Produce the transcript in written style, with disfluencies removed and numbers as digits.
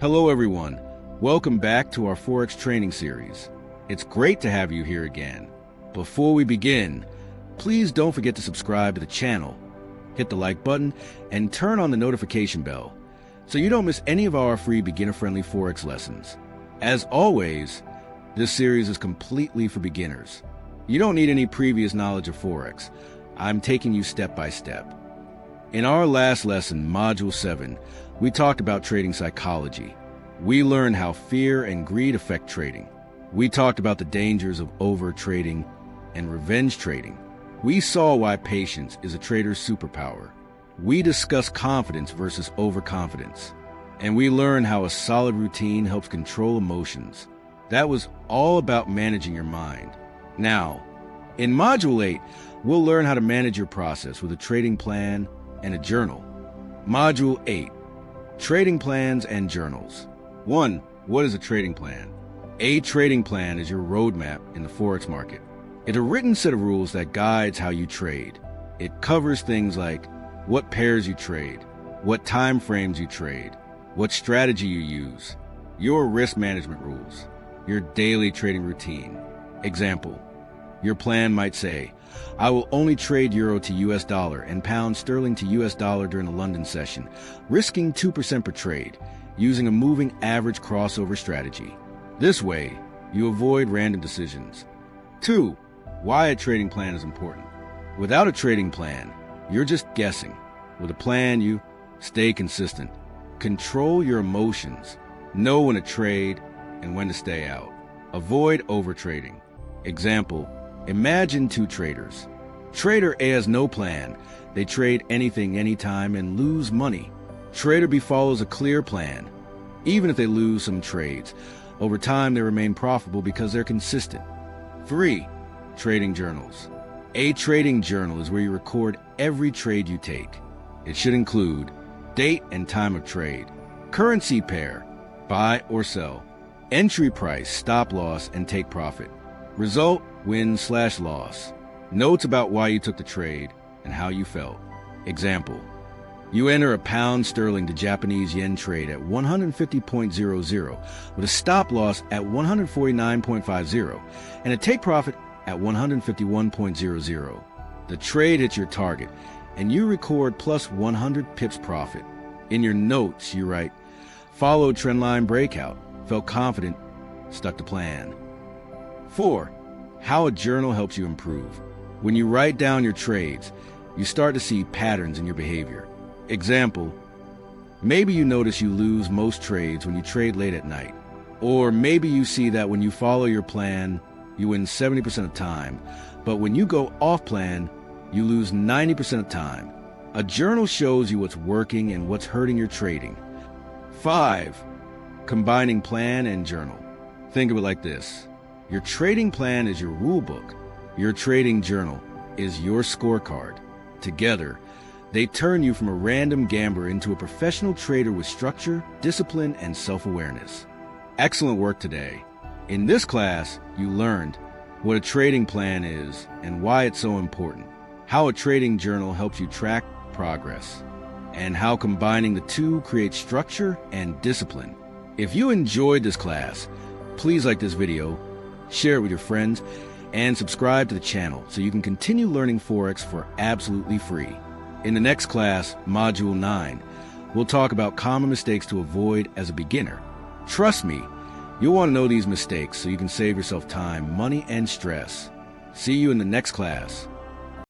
Hello everyone, welcome back to our Forex training series. It's great to have you here again. Before we begin, please don't forget to subscribe to the channel, hit the like button, and turn on the notification bell so you don't miss any of our free beginner-friendly Forex lessons. As always, this series is completely for beginners. You don't need any previous knowledge of Forex. I'm taking you step by step. In our last lesson, Module 7, we talked about trading psychology. We learned how fear and greed affect trading. We talked about the dangers of over-trading and revenge trading. We saw why patience is a trader's superpower. We discussed confidence versus overconfidence. And we learned how a solid routine helps control emotions. That was all about managing your mind. Now, in Module 8, we'll learn how to manage your process with a trading plan and a journal. Module 8, Trading Plans and Journals. 1. What is a trading plan? A trading plan is your roadmap in the Forex market. It's a written set of rules that guides how you trade. It covers things like what pairs you trade, what time frames you trade, what strategy you use, your risk management rules, your daily trading routine. Example, your plan might say, I will only trade euro to US dollar and pound sterling to US dollar during the London session, risking 2% per trade, using a moving average crossover strategy. This way, you avoid random decisions. 2. Why a trading plan is important. Without a trading plan, you're just guessing. With a plan, you stay consistent. Control your emotions. Know when to trade and when to stay out. Avoid overtrading. Example, imagine two traders. Trader A has no plan. They trade anything, anytime, and lose money. Trader B follows a clear plan. Even if they lose some trades, over time they remain profitable because they're consistent. 3. Trading journals. A trading journal is where you record every trade you take. It should include date and time of trade, currency pair, buy or sell, entry price, stop loss, and take profit, result, win/loss, notes about why you took the trade and how you felt. Example, you enter a pound sterling to Japanese yen trade at 150.00 with a stop loss at 149.50 and a take profit at 151.00. The trade hits your target and you record plus 100 pips profit. In your notes, you write, followed trendline breakout, felt confident, stuck to plan. 4. How a journal helps you improve. When you write down your trades, you start to see patterns in your behavior. Example, maybe you notice you lose most trades when you trade late at night. Or maybe you see that when you follow your plan, you win 70% of the time, but when you go off plan, you lose 90% of the time. A journal shows you what's working and what's hurting your trading. 5. Combining plan and journal. Think of it like this. Your trading plan is your rule book. Your trading journal is your scorecard. Together, they turn you from a random gambler into a professional trader with structure, discipline, and self-awareness. Excellent work today. In this class, you learned what a trading plan is and why it's so important, how a trading journal helps you track progress, and how combining the two creates structure and discipline. If you enjoyed this class, please like this video, share it with your friends, and subscribe to the channel so you can continue learning Forex for absolutely free. In the next class, Module 9, we'll talk about common mistakes to avoid as a beginner. Trust me, you'll want to know these mistakes so you can save yourself time, money, and stress. See you in the next class.